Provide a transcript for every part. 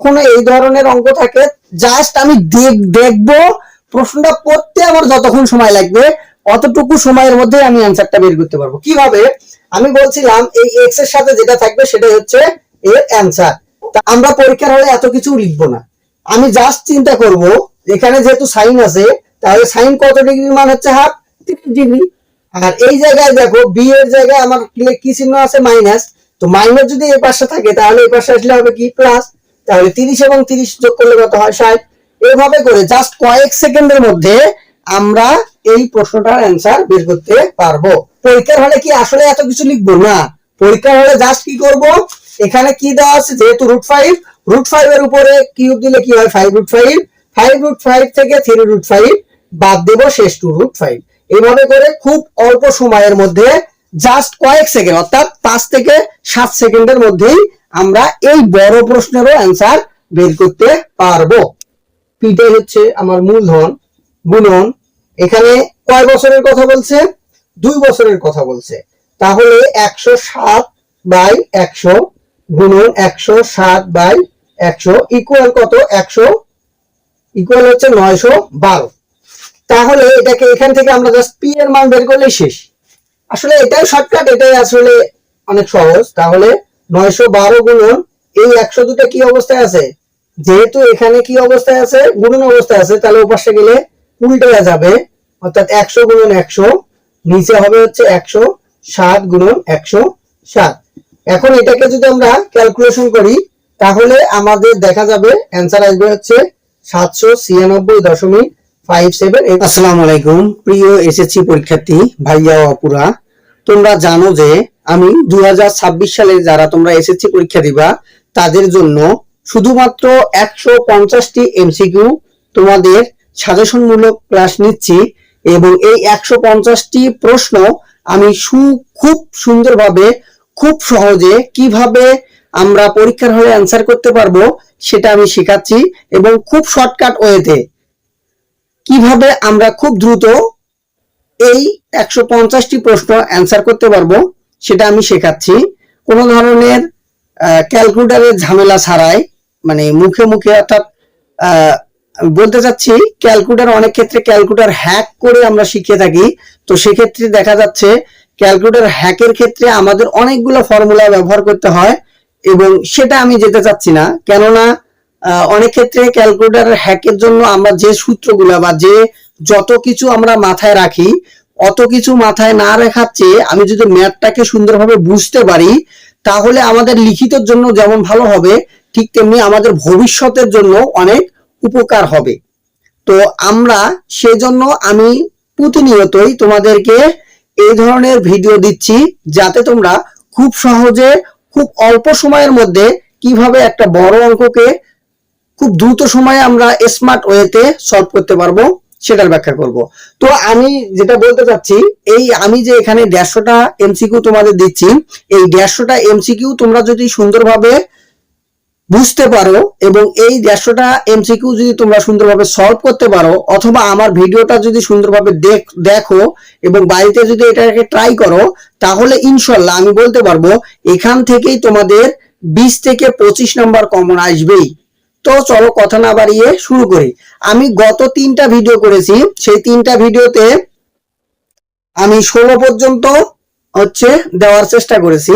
কখনো এই ধরনের অঙ্ক থাকে, জাস্ট আমি দেখবো, প্রশ্নটা পড়তে আমার যতক্ষণ সময় লাগবে অতটুকু সময়ের মধ্যে আমি অ্যান্সারটা বের করতে পারবো। কিভাবে? আমি বলছিলাম এই এক্স এর সাথে যেটা থাকবে সেটাই হচ্ছে এর অ্যান্সার। তা আমরা পরীক্ষার হলে এত কিছু লিখবো না, আমি জাস্ট চিন্তা করব এখানে যেহেতু সাইন আছে তাহলে সাইন কত ডিগ্রির মান হচ্ছে হাফ, 30 ডিগ্রি। আর এই জায়গায় দেখো বি এর জায়গায় আমার কি চিহ্ন আছে, মাইনাস। তো মাইনাস যদি এই পাশে থাকে তাহলে এই পাশে আসলে হবে কি, প্লাস। তাহলে 30 এবং 30 যোগ করলে কত হয়, 60। এভাবে করে জাস্ট কয়েক সেকেন্ডের মধ্যে আমরা এই প্রশ্নটার অ্যান্সার বের করতে পারবো। পরীক্ষার হলে কি আসলে এত কিছু লিখবো না, পরীক্ষার হলে জাস্ট কি করব, এখানে কি দেওয়া আছে, যেহেতু √5, √5 এর উপরে কিউব দিলে কি হয়, 5√5, 5√5 থেকে 3√5 বাদ দেব, শেষ 2√5। এইভাবে করে খুব অল্প সময়ের মধ্যে জাস্ট কয়েক সেকেন্ড অর্থাৎ 5 থেকে 7 সেকেন্ডের মধ্যেই আমরা এই বড় প্রশ্নেরও অ্যান্সার বের করতে পারবো। পিটা হচ্ছে আমার মূলধন গুণন, এখানে কয় বছরের কথা বলছে, 2 বছরের কথা বলছে। তাহলে 107/100 গুণন 107/100 ইকুয়াল কত, 100 ইকুয়াল হচ্ছে 912। তাহলে এটাকে এখান থেকে আমরা জাস্ট পি এর মান বের করলেই শেষ। আসলে এটাই শর্টকাট, এটাই আসলে অনেক সহজ। তাহলে 912 গুণন এই 100 দুটো কি অবস্থায় আছে, যেহেতু এখানে কি অবস্থায় আছে, গুণন অবস্থায় আছে, তাহলে ওপাশে গেলে উল্টে যাবে, অর্থাৎ 100 গুণন 100 নিচে হবে হচ্ছে 107 গুণন 107। এখন এটাকে যদি আমরা ক্যালকুলেশন করি তাহলে আমাদের দেখা যাবে অ্যান্সার আসবে হচ্ছে 796.57। আসসালামু আলাইকুম প্রিয় এসএসসি পরীক্ষার্থী ভাইয়া ও আপুরা, তোমরা জানো যে আমি 2026 সালে যারা তোমরা এসএসসি পরীক্ষা দিবা তাদের জন্য শুধুমাত্র 150টি এমসিকিউ তোমাদের সাজেশনমূলক ক্লাস নিচ্ছি, এবং এই 150টি প্রশ্ন আমি খুব সুন্দরভাবে খুব সহজে কিভাবে আমরা পরীক্ষার হলে অ্যান্সার করতে পারবো সেটা আমি শেখাচ্ছি, এবং খুব শর্টকাট ওয়েতে কিভাবে আমরা খুব দ্রুত এই 150টি প্রশ্ন অ্যান্সার করতে পারবো সেটা আমি শেখাচ্ছি। কোনো ধরনের ক্যালকুলেটরের ঝামেলা ছাড়াই, মানে মুখে মুখে, অর্থাৎ বলতে চাচ্ছি ক্যালকুলেটর অনেক ক্ষেত্রে ক্যালকুলেটর হ্যাক করে আমরা শিখে থাকি, তো সেক্ষেত্রে দেখা যাচ্ছে ক্যালকুলেটর হ্যাকের ক্ষেত্রে আমাদের অনেকগুলো ফর্মুলা ব্যবহার করতে হয়, এবং সেটা আমি যেতে চাচ্ছি না। কেননা অনেক ক্ষেত্রে ক্যালকুলেটর হ্যাকের জন্য আমরা যে সূত্রগুলা বা যে যত কিছু আমরা মাথায় রাখি, অত কিছু মাথায় না রাখার চেয়ে আমি যদি ম্যাথটাকে সুন্দরভাবে বুঝতে পারি তাহলে আমাদের লিখিতের জন্য যেমন ভালো হবে, ঠিক তেমনি আমাদের ভবিষ্যতের জন্য অনেক উপকার হবে। তো আমরা সেজন্য আমি প্রতিনিয়তই তোমাদেরকে এই ধরনের ভিডিও দিচ্ছি, যাতে তোমরা খুব সহজে খুব অল্প সময়ের মধ্যে কিভাবে একটা বড় অঙ্ককে খুব দ্রুত সময়ে আমরা স্মার্ট ওয়েতে সলভ করতে পারবো সেটার ব্যাখ্যা করব। তো আমি যেটা বলতে চাচ্ছি, এই আমি যে এখানে 150টা এমসিকিউ তোমাদের দিচ্ছি, এই 150টা এমসিকিউ তোমরা যদি সুন্দরভাবে বুঝতে পারো এবং এই 150টা এমসিকিউ যদি তোমরা সুন্দরভাবে সলভ করতে পারো, অথবা আমার ভিডিওটা যদি সুন্দরভাবে দেখো এবং বাড়িতে যদি এটাকে ট্রাই করো, তাহলে ইনশাল্লাহ আমি বলতে পারবো এখান থেকেই তোমাদের 20 থেকে 25 নাম্বার কমন আসবেই। তো চলো কথা না বাড়িয়ে শুরু করি। আমি গত 3টা ভিডিও করেছি, সেই 3টা ভিডিওতে আমি 16 পর্যন্ত হচ্ছে দেওয়ার চেষ্টা করেছি।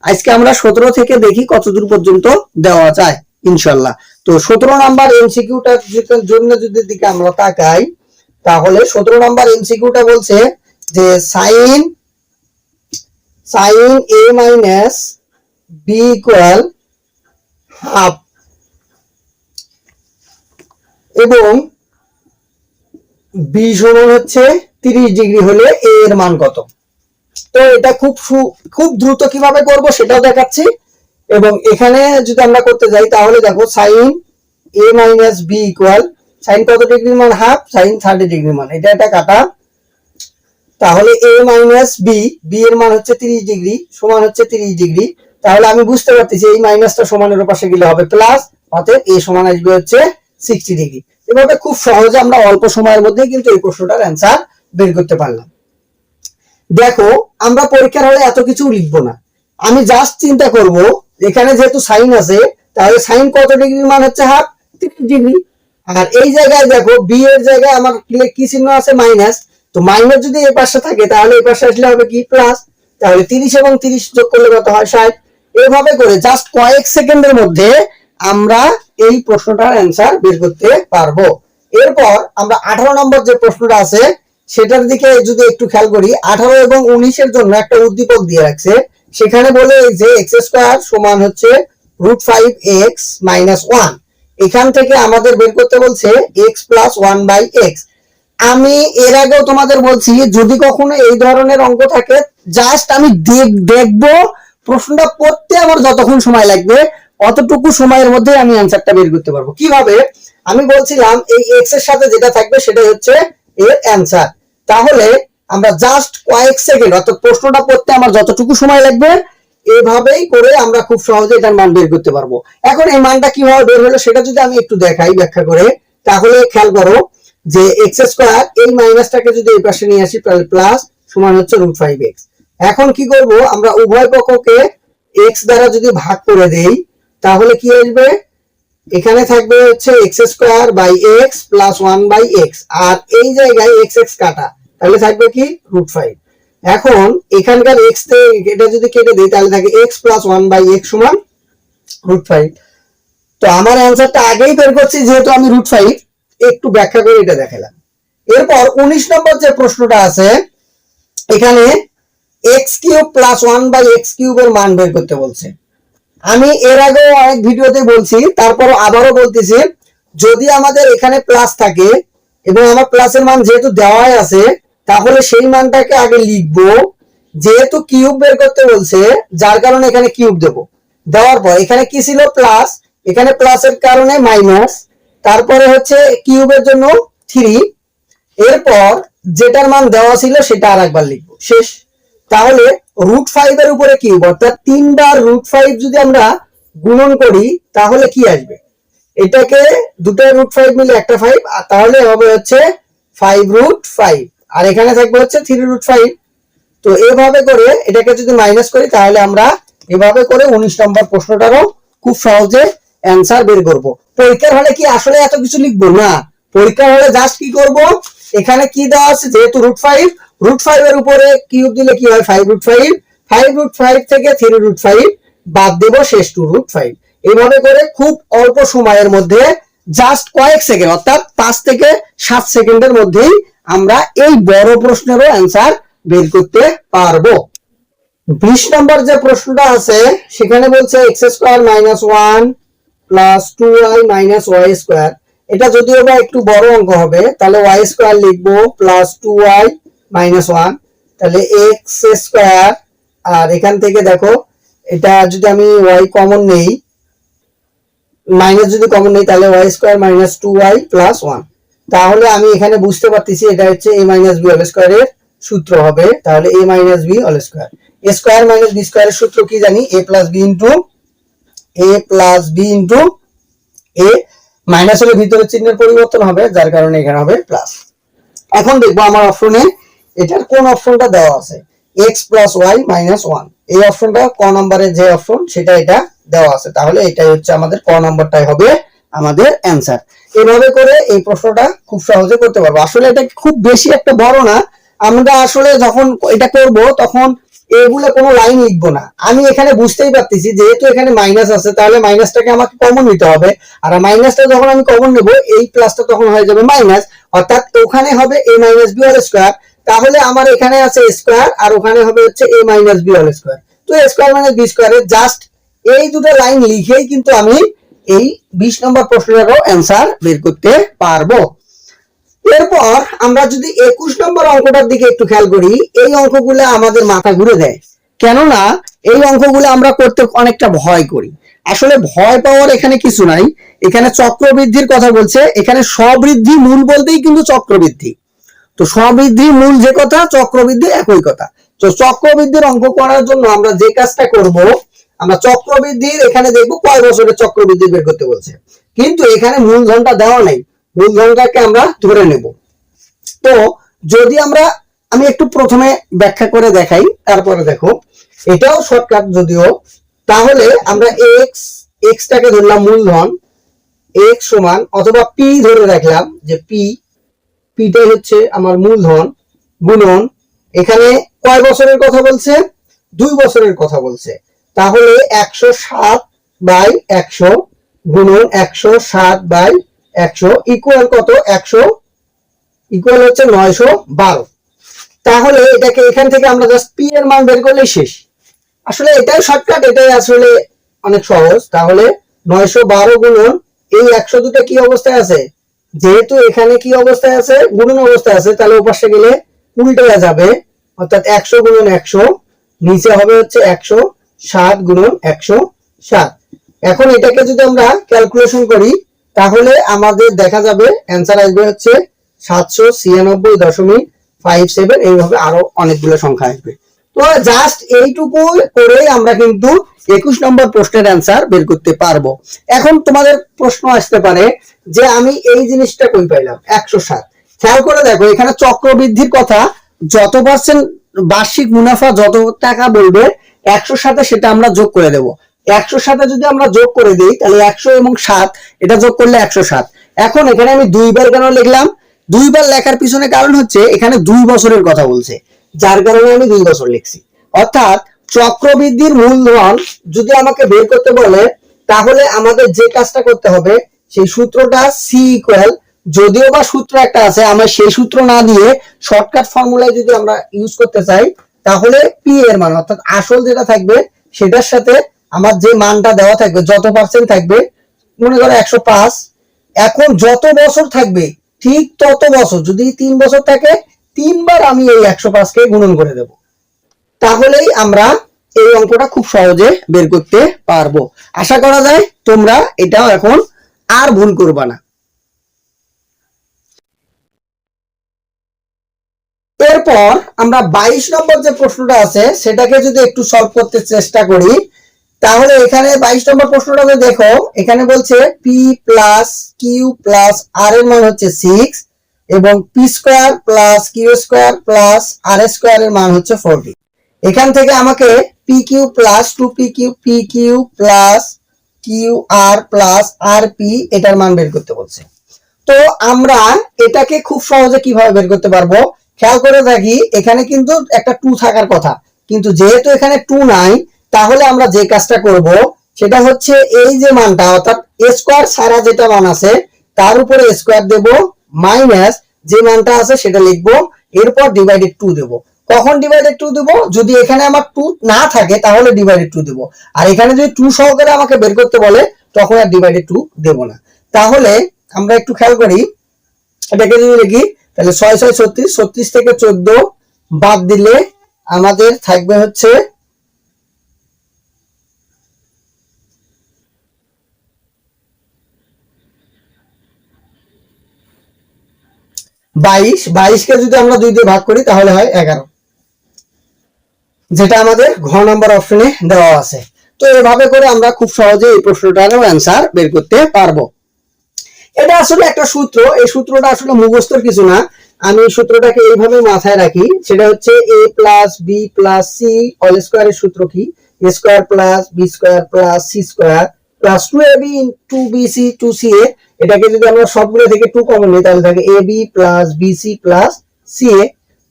আজকে আমরা 17 থেকে দেখি কতদূর পর্যন্ত দেওয়া যায় ইনশাল্লাহ। তো 17 নাম্বার এমসিকিউটার জন্য যদি দিকে আমরা তাকাই, তাহলে 17 নাম্বার এমসিকিউটা বলছে যে sine a minus B equal half, এবং বি সমান হচ্ছে 30 ডিগ্রি হলে এ এর মান কত। তো এটা খুব দ্রুত কিভাবে করব সেটাও দেখাচ্ছি, এবং এখানে যদি আমরা করতে যাই তাহলে দেখো sine a minus B equal, sine কত ডিগ্রির মান, হাফ, সাইন 30 ডিগ্রির মান, এটা কাটা। তাহলে a মাইনাস বি, বি এর মান হচ্ছে 30 ডিগ্রি, সমান হচ্ছে 30 ডিগ্রি। তাহলে আমি বুঝতে পারতেছি এই মাইনাসটা সমানের পাশে গেলে হবে প্লাস, অতএব a সমান আসবে হচ্ছে 60 ডিগ্রি। এভাবে খুব সহজে আমরা অল্প সময়ের মধ্যে কিন্তু এই প্রশ্নটার অ্যান্সার বের করতে পারলাম। দেখো আমরা পরীক্ষার হলে এত কিছু লিখবো না, আমি জাস্ট চিন্তা করব এখানে যেহেতু সাইন আছে তাহলে সাইন কত ডিগ্রির মান হচ্ছে হাফ, 30 ডিগ্রি। আর এই জায়গায় দেখো বি এর জায়গায় আমার কি চিহ্ন আছে, মাইনাস। তো মাইনাস যদি এই পাশে থাকে তাহলে এই পাশে আসলে হবে কি প্লাস। তাহলে 30 এবং 30 যোগ করলে কত হয়, 60। এভাবে করে জাস্ট কয়েক সেকেন্ডের মধ্যে আমরা এই প্রশ্নটার অ্যান্সার বের করতে পারবো। এরপর আমরা 18 নম্বর যে প্রশ্নটা আছে সেটার দিকে যদি একটু খেয়াল করি, 18 এবং 19 এর জন্য একটা উদ্দীপক দিয়ে রাখছে। সেখানে বলে যে এক্স স্কোয়ার সমান হচ্ছে √5x - 1। এখান থেকে আমাদের বের করতে বলছে x + 1/x। আমি এর আগেও তোমাদের বলছি যদি কখনো এই ধরনের অঙ্ক থাকে জাস্ট আমি দেখবো, প্রশ্নটা পড়তে আমার যতক্ষণ সময় লাগবে অতটুকু সময়ের মধ্যে আমি অ্যান্সারটা বের করতে পারবো। কিভাবে, আমি বলছিলাম এই x এর সাথে যেটা থাকবে সেটাই হচ্ছে এর অ্যান্সার। তাহলে আমরা জাস্ট কয়েক সেকেন্ড, অর্থাৎ প্রশ্নটা পড়তে আমার যতটুকু সময় লাগবে এভাবেই করে আমরা খুব সহজে এটার মান বের করতে পারবো। এখন এই মানটা কিভাবে বের হলো সেটা যদি আমি একটু দেখাই ব্যাখ্যা করে, তাহলে খেয়াল করো যে এক্স স্কোয়ার এই মাইনাসটাকে যদি এই পাশে নিয়ে আসি তাহলে প্লাস সমান হচ্ছে √5x। এখন কি করব, আমরা উভয় পক্ষকে x দ্বারা যদি ভাগ করে দেই তাহলে কি আসবে, এখানে থাকবে হচ্ছে x² + 1/x, আর এই জায়গায় x কাটা, তাহলে থাকবে কি √5। এখন এখানকার x তে এটা যদি কেটে দেই তাহলে থাকে x + 1/x সমান √5। তো আমার অ্যান্সারটা আগেই বের করছি যেহেতু আমি √5 একটু ব্যাখ্যা করে এটা দেখালাম। এরপর 19 নম্বর যে প্রশ্নটা আছে এখানে x³ + 1/x³ এর মান বের করতে বলছে। আমি এর আগেও অনেক ভিডিওতে বলছি, তারপর আবারও বলতেছি, যদি আমাদের এখানে প্লাস থাকে এবং আমার প্লাসের মান যেহেতু দেওয়াই আছে তাহলে সেই মানটাকে আগে লিখবো। যেহেতু কিউব বের করতে বলছে যার কারণে এখানে কিউব দেব, দেওয়ার পর এখানে কি ছিল প্লাস, এখানে প্লাসের কারণে মাইনাস, তারপরে হচ্ছে কিউবের জন্য 3, এরপর যেটার মান দেওয়া ছিল সেটা আরেকবার লিখবো, শেষ। তাহলে √5 এর উপরে কিউব, অর্থাৎ 3 বার √5 যদি আমরা গুণন করি তাহলে কি আসবে, এটাকে দুটো √5 মিলে একটা 5, আর তাহলে হবে হচ্ছে 5√5, আর এখানে থাকবে হচ্ছে 3√5। তো এভাবে করে এটাকে যদি মাইনাস করি তাহলে আমরা এভাবে করে 19 নম্বর প্রশ্নটারও খুব সহজে অ্যান্সার বের করব। পরীক্ষার হলে কি আসলে এত কিছু লিখবো না, পরীক্ষার হলে জাস্ট কি করব, এখানে কি দেওয়া আছে যেহেতু √5 এর উপরে কিউব দিলে কি হয় 5√5, 5√5 থেকে 3√5 বাদ দেব, শেষ 2√5। এইভাবে করে খুব অল্প সময়ের মধ্যে জাস্ট কয়েক সেকেন্ড, অর্থাৎ 5 থেকে 7 সেকেন্ডের মধ্যেই আমরা এই বড় প্রশ্নেরও অ্যান্সার বের করতে পারবো। 20 নম্বর যে প্রশ্নটা আছে সেখানে বলছে x² - 1 + 2y - y²। এটা যদিও বা একটু বড় অঙ্ক হবে তাহলে y² লিখবো প্লাস 2y - 1, তাহলে x², আর এখান থেকে দেখো এটা যদি আমি y কমন নেই, মাইনাস যদি কমন নেই তাহলে y² - 2y + 1, তাহলে আমি এখানে বুঝতে পারতেছি এটা হচ্ছে a - b² এর সূত্র হবে। তাহলে a - b² a² - b² এর সূত্র কি জানি, a + b a, মাইনাস হলে ভিতরের চিহ্নের পরিবর্তন হবে যার কারণে এখানে হবে প্লাস। এখন দেখবো আমার অপশনে এটার কোন অপশনটা দেওয়া আছে, x + y - 1, এই অপশনটা ক নম্বরের যে অপশন সেটা এটা দেওয়া আছে, তাহলে এটাই হচ্ছে আমাদের ক নম্বরটাই হবে আমাদের অ্যান্সার। এভাবে করে এই প্রশ্নটা খুব সহজে করতে পারবো। আসলে এটা খুব বেশি একটা বড় না, আমরা আসলে যখন এটা করব তখন এগুলো কোনো লাইন লিখবো না, আমি এখানে বুঝতেই পারতেছি যেহেতু এখানে মাইনাস আছে তাহলে মাইনাসটাকে আমাকে কমন নিতে হবে, আর মাইনাসটা যখন আমি কমন নেব এই প্লাসটা তখন হয়ে যাবে মাইনাস, অর্থাৎ ওখানে হবে a - b²। তাহলে আমার এখানে আছে স্কয়ার আর ওখানে হবে হচ্ছে a - b²। তো a² - b² এর জাস্ট এই দুটো লাইন লিখেই কিন্তু আমি এই 20 নম্বর প্রশ্নেরও অ্যান্সার বের করতে পারবো। এরপর আমরা যদি 21 নম্বর অঙ্কটার দিকে একটু খেয়াল করি, এই অঙ্কগুলো আমাদের মাথা ঘুরে দেয়, কেননা এই অঙ্কগুলো আমরা করতে অনেকটা ভয় করি। আসলে ভয় পাওয়ার এখানে কিছু নাই, এখানে চক্রবৃদ্ধির কথা বলছে, এখানে স্ববৃদ্ধি মূল বলতেই কিন্তু চক্রবৃদ্ধি। তো স্ববৃদ্ধি মূল যে কথা, চক্রবৃদ্ধি একই কথা। তো চক্রবৃদ্ধির অঙ্ক করার জন্য আমরা যে কাজটা করব, আমরা চক্রবৃদ্ধির এখানে দেখবো কয় বছরের চক্রবৃদ্ধি বের করতে বলছে, কিন্তু এখানে মূলধনটা দেওয়া নাই, মূলধনটাকে আমরা ধরে নেব। তো যদি আমি একটু প্রথমে ব্যাখ্যা করে দেখাই, তারপরে দেখো এটাও শর্টকাট যদিও। তাহলে আমরা এক্স টাকে ধরলাম মূলধন, এক্স সমান অথবা পি ধরে রাখলাম যে পিটাই হচ্ছে আমার মূলধন, গুণন এখানে কয় বছরের কথা বলছে, 2 বছরের কথা বলছে, তাহলে 107/100 গুণন 107/100 ইকুয়াল কত, 100 ইকুয়াল হচ্ছে 912। তাহলে এটাকে এখান থেকে আমরা জাস্ট পি এর মান বের করলেই শেষ। আসলে এটাই শর্টকাট, এটাই আসলে অনেক সহজ। তাহলে 912 গুণন এই 102টা কি অবস্থায় আছে, যেহেতু এখানে কি অবস্থায় আছে, গুণন অবস্থায় আছে, তাহলে ওপাশে গেলে উল্টে যাবে, অর্থাৎ 100 গুণন 100 নিচে হবে হচ্ছে 107 গুণন 107। এখন এটাকে যদি আমরা ক্যালকুলেশন করি তাহলে আমাদের দেখা যাবে অ্যান্সার আসবে হচ্ছে 796.57। এইভাবে আরো অনেকগুলো সংখ্যা আসবে। তো জাস্ট এইটুকু করেই আমরা কিন্তু 21 নম্বর প্রশ্নের অ্যান্সার বের করতে পারবো। এখন তোমাদের প্রশ্ন আসতে পারে যে আমি এই জিনিসটা কই পাইলাম 107। খেয়াল করে দেখো এখানে চক্রবৃদ্ধির কথা, যত পার্সেন্ট বার্ষিক মুনাফা যত টাকা বলবে 100 সাথে সেটা আমরা যোগ করে দেব। 100 সাথে যদি আমরা যোগ করে দিই তাহলে 100 এবং 7 এটা যোগ করলে 107। এখন এখানে আমি দুইবার কেন লিখলাম, দুইবার লেখার পিছনে কারণ হচ্ছে এখানে 2 বছরের কথা বলছে, যার কারণে আমি 2 বছর লিখছি। অর্থাৎ চক্রবৃদ্ধির মূলধন যদি আমাকে বের করতে বলে তাহলে আমাদের যে কাজটা করতে হবে সেই সূত্রটা সি ইকুয়াল, যদিও বা সূত্র একটা আছে, আমরা সেই সূত্র না দিয়ে শর্টকাট ফর্মুলায় যদি আমরা ইউজ করতে চাই তাহলে পি এর মান অর্থাৎ আসল যেটা থাকবে সেটার সাথে আমার যে মানটা দেওয়া থাকবে, যত পার্সেন্ট থাকবে, মনে করো 105, এখন যত বছর থাকবে ঠিক তত বছর, যদি 3 বছর থাকে 3 বার আমি এই 105 কে গুণন করে দেব, তাহলেই আমরা এই অঙ্কটা খুব সহজে বের করতে পারবো। আশা করা যায় তোমরা এটাও এখন আর ভুল করবা না। এরপর আমরা 22 নম্বর যে প্রশ্নটা আছে সেটাকে যদি একটু সলভ করতে চেষ্টা করি তাহলে এখানে 22 নম্বর প্রশ্নটাকে দেখো, এখানে বলছে P plus Q plus R এর মান হচ্ছে 6 এবং P square plus Q square plus R square এর মান হচ্ছে 40। এখান থেকে আমাকে P Q plus 2 P Q plus Q R plus R P এটার মান বের করতে বলছে। তো আমরা এটাকে খুব সহজে কিভাবে বের করতে পারবো, খেয়াল করে দেখি এখানে কিন্তু একটা 2 থাকার কথা, কিন্তু যেহেতু এখানে 2 নাই তাহলে আমরা যে কাজটা করব সেটা হচ্ছে এই যে মানটা অর্থাৎ a স্কয়ার সারা যেটা মান আছে তার উপরে স্কয়ার দেব মাইনাস যে মানটা আছে সেটা লিখব, এরপর ডিভাইডেড 2 দেব। কখন ডিভাইডেড 2 দেব, যদি এখানে আমার 2 না থাকে তাহলে ডিভাইডেড 2 দেব, আর এখানে যদি 2 সহকারে আমাকে বের করতে বলে তখন আর ডিভাইডেড 2 দেব না। তাহলে আমরা একটু খেয়াল করি, এটাকে যদি লিখি তাহলে 6 6 36, 36 থেকে 14 বাদ দিলে আমাদের থাকবে হচ্ছে 22। 22 কে যদি আমরা 2 দিয়ে ভাগ করি তাহলে হয় 11, যেটা আমাদের ঘ নম্বর অপশনে দেওয়া আছে। তো এভাবে করে আমরা খুব সহজে এই প্রশ্নটারও অ্যান্সার বের করতে পারবো। এটা আসলে একটা সূত্র, এই সূত্রটা আসলে মুখস্থর কিছু না, আমি সূত্রটাকে এইভাবে মাথায় রাখি, সেটা হচ্ছে a plus B plus C whole স্কয়ারের সূত্র কি, a square plus B square plus C square plus 2ab into BC 2ca। এটাকে যদি আমরা সবগুলো থেকে 2 কমন নিই তাহলে থাকে ab plus BC plus ca।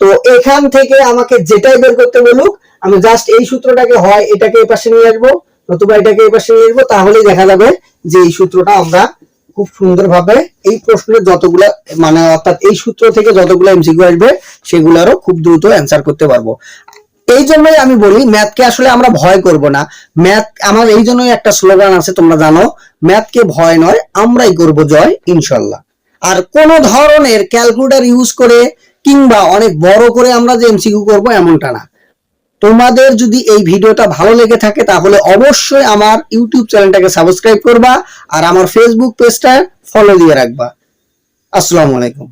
তো এখান থেকে আমাকে যেটাই বের করতে বলুক আমি জাস্ট এই সূত্রটাকে হয় এটাকে এই পাশে নিয়ে আসবো নতুবা এটাকে এই পাশে নিয়ে আসবো, তাহলেই দেখা যাবে যে এই সূত্রটা আমরা খুব সুন্দরভাবে এই প্রশ্নের যতগুলো মানে অর্থাৎ এই সূত্র থেকে যতগুলো এমসিকিউ আসবে সেগুলোরও খুব দ্রুত অ্যান্সার করতে পারবো। এই জন্যই আমি বলি ম্যাথকে আসলে আমরা ভয় করব না। ম্যাথ আমার এই জন্যই একটা স্লোগান আছে তোমরা জানো, ম্যাথকে ভয় নয় আমরাই করব জয় ইনশাল্লাহ। আর কোন ধরনের ক্যালকুলেটর ইউজ করে কিংবা অনেক বড় করে আমরা যে এমসিকিউ করব এমনটা না। তোমাদের যদি এই ভিডিওটা ভালো লেগে থাকে তাহলে অবশ্যই আমার ইউটিউব চ্যানেলটাকে সাবস্ক্রাইব করবা আর আমার ফেসবুক পেজটা ফলো দিয়ে রাখবা। আসসালামু আলাইকুম।